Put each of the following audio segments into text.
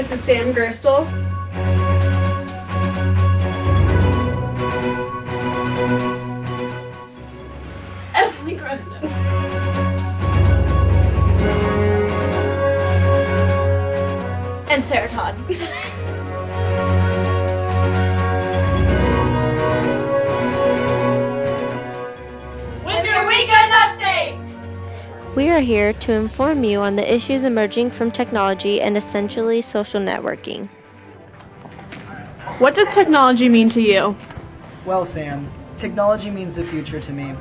This is Sam Gerstle. Emily Grosso. And Sarah Todd. With your weekend update! We are here to inform you on the issues emerging from technology and essentially social networking. What does technology mean to you? Well, Sam, technology means the future to me.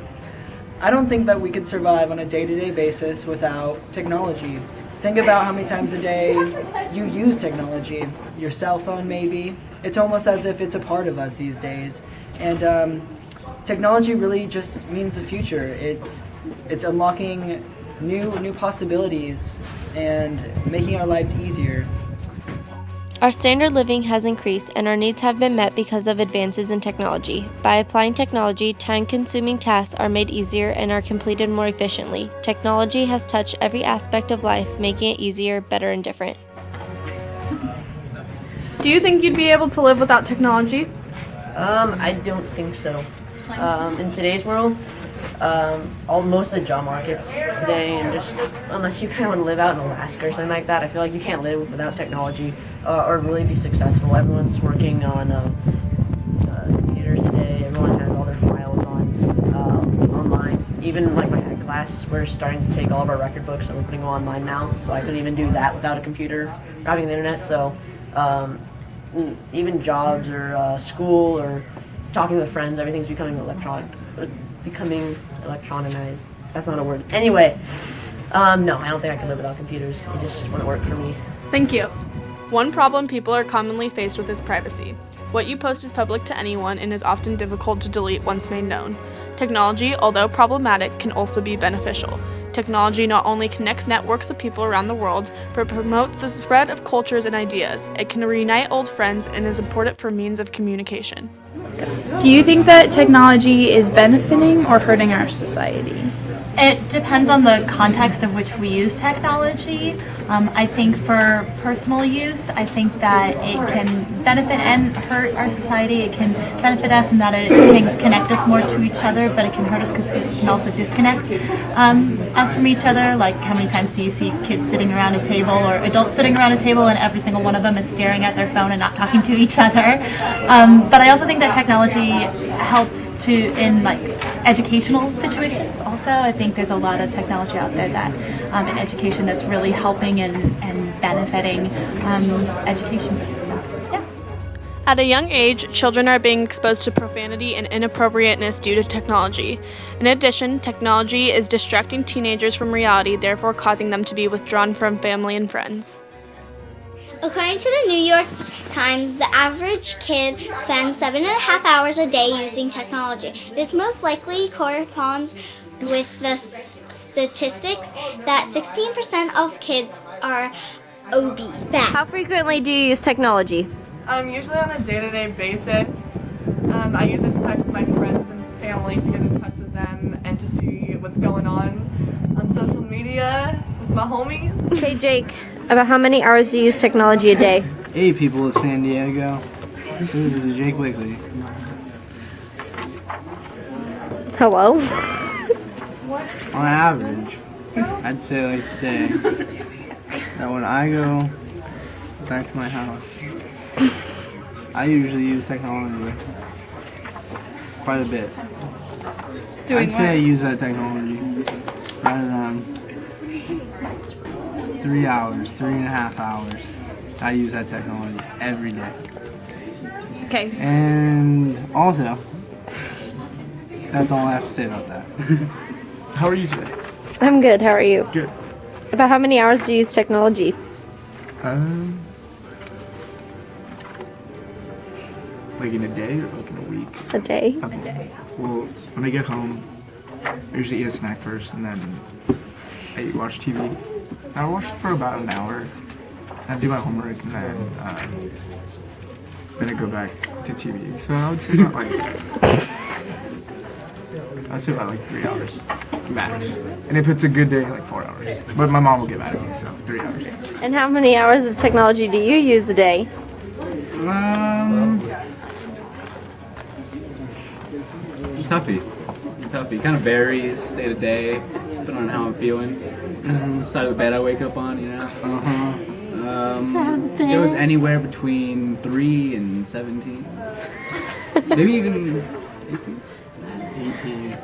I don't think that we could survive on a day-to-day basis without technology. Think about how many times a day you use technology. Your cell phone, maybe. It's almost as if it's a part of us these days. And technology really just means the future. It's unlocking new possibilities and making our lives easier. Our standard living has increased and our needs have been met because of advances in technology. By applying technology, time-consuming tasks are made easier and are completed more efficiently. Technology has touched every aspect of life, making it easier, better, and different. Do you think you'd be able to live without technology? I don't think so. In today's world, most of the job markets today, and just unless you kind of want to live out in Alaska or something like that, I feel like you can't live without technology or really be successful. Everyone's working on computers today. Everyone has all their files on online. Even like my ed class, we're starting to take all of our record books and we're putting them online now. So I couldn't even do that without a computer or having the internet. So even jobs or school or talking with friends, everything's becoming electronized. That's not a word. Anyway, no, I don't think I can live without computers. It just wouldn't work for me. Thank you. One problem people are commonly faced with is privacy. What you post is public to anyone and is often difficult to delete once made known. Technology, although problematic, can also be beneficial. Technology not only connects networks of people around the world, but promotes the spread of cultures and ideas. It can reunite old friends and is important for means of communication. Do you think that technology is benefiting or hurting our society? It depends on the context of which we use technology. I think for personal use, I think that it can benefit and hurt our society. It can benefit us in that it can connect us more to each other, but it can hurt us because it can also disconnect us from each other. Like, how many times do you see kids sitting around a table or adults sitting around a table and every single one of them is staring at their phone and not talking to each other? But I also think that technology helps in like educational situations also. I think there's a lot of technology out there that in education that's really helping and benefiting education. So, yeah. At a young age, children are being exposed to profanity and inappropriateness due to technology. In addition, technology is distracting teenagers from reality, therefore causing them to be withdrawn from family and friends. According to the New York Times, the average kid spends 7.5 hours a day using technology. This most likely corresponds with the statistics that 16% of kids are obese. How frequently do you use technology? Usually on a day-to-day basis. I use it to text my friends and family to get in touch with them and to see what's going on social media with my homies. Okay, Jake, about how many hours do you use technology a day? Hey, people of San Diego. This is Jake Blakely. Hello? On average, I'd say that when I go back to my house, I usually use technology quite a bit. I'd say I use that technology right around 3 hours, 3.5 hours. I use that technology every day. Okay. And also, that's all I have to say about that. How are you today? I'm good. How are you? Good. About how many hours do you use technology? Like in a day or like in a week? A day? Okay. A day. Well, when I get home, I usually eat a snack first and then I watch TV. I watch it for about an hour. I do my homework and then I go back to TV. So I would say about like I'd say about like 3 hours max. And if it's a good day, like 4 hours. But my mom will get mad at me, so 3 hours. And how many hours of technology do you use a day? Toughy. Kind of varies day to day, depending on how I'm feeling. Side of the bed I wake up on, you know. It goes anywhere between 3 and 17. Maybe even 18.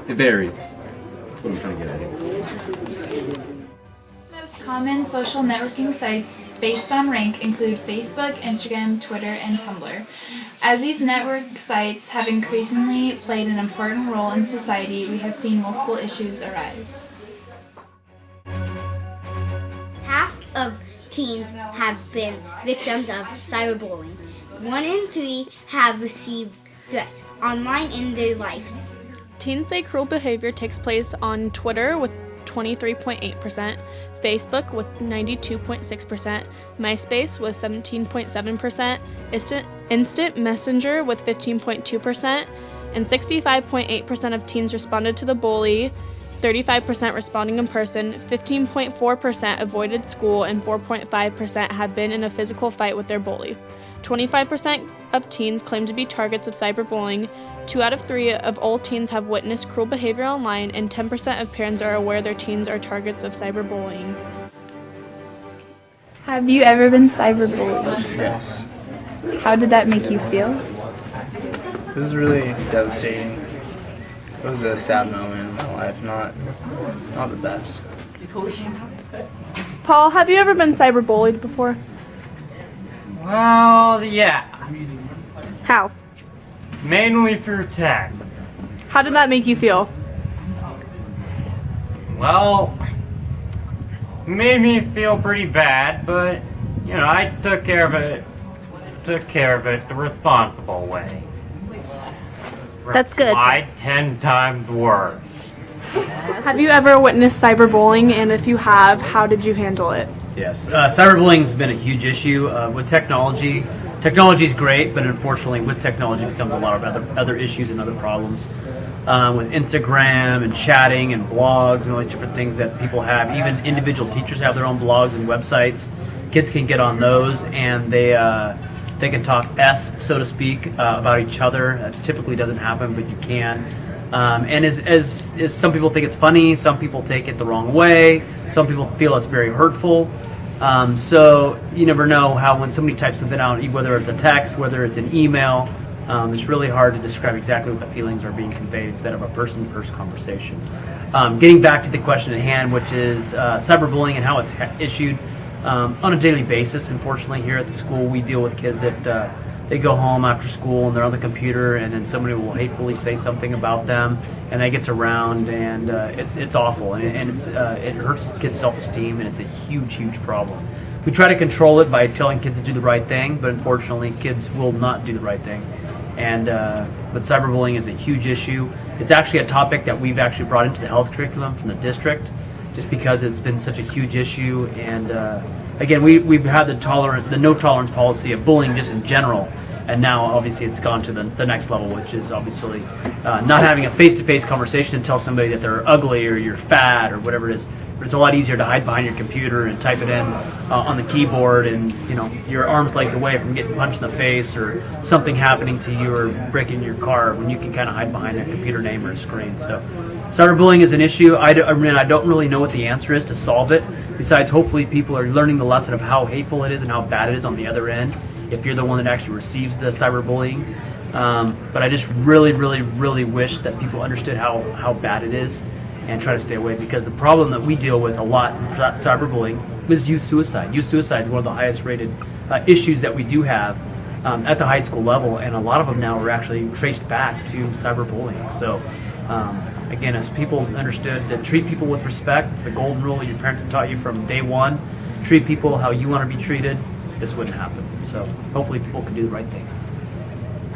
It varies. That's what I'm trying to get at here. Most common social networking sites based on rank include Facebook, Instagram, Twitter, and Tumblr. As these network sites have increasingly played an important role in society, we have seen multiple issues arise. Half of teens have been victims of cyberbullying. 1 in 3 have received threats online in their lives. Teens say cruel behavior takes place on Twitter with 23.8%, Facebook with 92.6%, MySpace with 17.7%, Instant Messenger with 15.2%, and 65.8% of teens responded to the bully, 35% responding in person, 15.4% avoided school, and 4.5% have been in a physical fight with their bully. 25% of teens claim to be targets of cyberbullying, 2 out of 3 of all teens have witnessed cruel behavior online, and 10% of parents are aware their teens are targets of cyberbullying. Have you ever been cyberbullied? Yes. How did that make you feel? It was really devastating. It was a sad moment in my life, not the best. Paul, have you ever been cyberbullied before? Well, yeah. How? Mainly through text. How did that make you feel? Well, made me feel pretty bad, but, you know, I took care of it the responsible way. That's good. Why 10 times worse? Have you ever witnessed cyberbullying, and if you have, how did you handle it? Yes, cyberbullying has been a huge issue with technology. Technology is great, but unfortunately with technology becomes a lot of other issues and other problems. With Instagram and chatting and blogs and all these different things that people have. Even individual teachers have their own blogs and websites. Kids can get on those and they can talk so to speak, about each other. That typically doesn't happen, but you can. And as some people think it's funny, some people take it the wrong way, some people feel it's very hurtful. So you never know how when somebody types something out, whether it's a text, whether it's an email, it's really hard to describe exactly what the feelings are being conveyed instead of a person-to-person conversation. Getting back to the question at hand, which is cyberbullying and how it's issued on a daily basis. Unfortunately, here at the school, we deal with kids that they go home after school and they're on the computer, and then somebody will hatefully say something about them, and that gets around, and it's awful, and it hurts kids' self-esteem, and it's a huge problem. We try to control it by telling kids to do the right thing, but unfortunately, kids will not do the right thing. And but cyberbullying is a huge issue. It's actually a topic that we've actually brought into the health curriculum from the district, just because it's been such a huge issue. And again, we've had the no tolerance policy of bullying just in general, and now obviously it's gone to the next level, which is obviously not having a face-to-face conversation and tell somebody that they're ugly or you're fat or whatever it is. But it's a lot easier to hide behind your computer and type it in on the keyboard, and your arm's length away from getting punched in the face or something happening to you or breaking your car, when you can kind of hide behind a computer name or a screen. So cyberbullying is an issue. I don't really know what the answer is to solve it, besides hopefully people are learning the lesson of how hateful it is and how bad it is on the other end, if you're the one that actually receives the cyberbullying. But I just really wish that people understood how bad it is and try to stay away, because the problem that we deal with a lot with cyberbullying is youth suicide. Youth suicide is one of the highest rated issues that we do have at the high school level, and a lot of them now are actually traced back to cyberbullying. So again, as people understood to treat people with respect, it's the golden rule your parents have taught you from day one. Treat people how you want to be treated. This wouldn't happen. So hopefully people can do the right thing.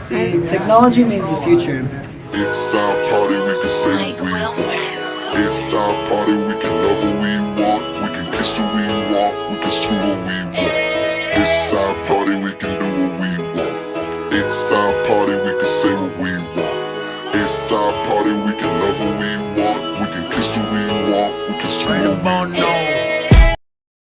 See, technology means the future. It's our party, we can say what we want. It's our party, we can love what we want. We can kiss who we want, we can screw what we want. It's our party, we can do what we want. It's our party, we can say what we want. It's our party, we can move on, no.